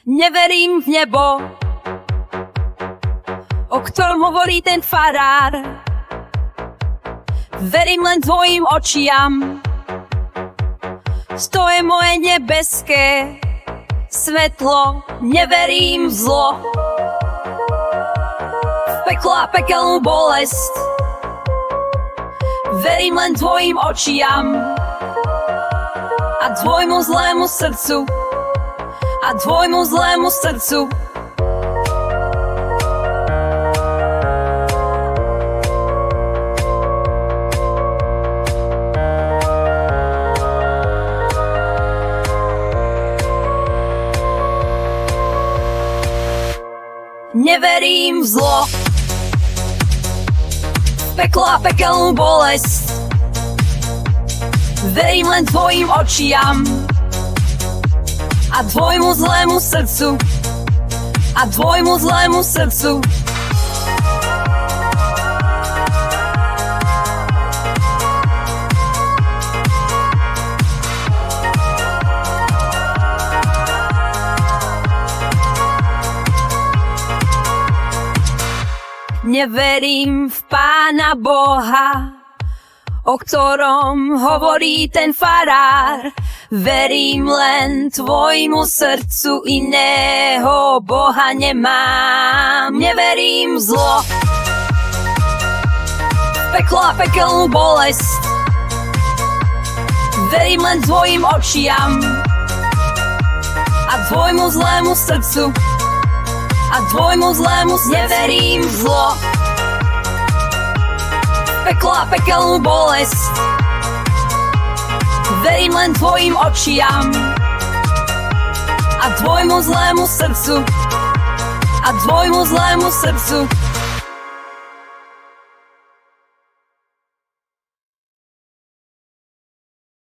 Neverím v nebo, o ktorom hovorí ten farár. Verím len tvojim očiam, to je moje nebeské svetlo. Neverím v zlo, v peklo a pekelnú bolesť. Verím len tvojim očiam a tvojmu zlému srdcu, a tvojmu zlému srdcu. Neverím v zlo, v peklo a pekelnú bolesť. Verím len tvojim očiam a tvojmu zlému srdcu, a tvojmu zlému srdcu. Neverím v Pána Boha, o ktorom hovorí ten farár. Verím len tvojmu srdcu, iného Boha nemám. Neverím v zlo, v peklo a pekelnú bolesť. Verím len tvojim očiam a tvojmu zlému srdcu, a tvojmu zlému srdcu. Neverím v zlo, v peklo a pekelnú bolesť. Verím len tvojim očiam a tvojmu zlému srdcu, a tvojmu zlému srdcu.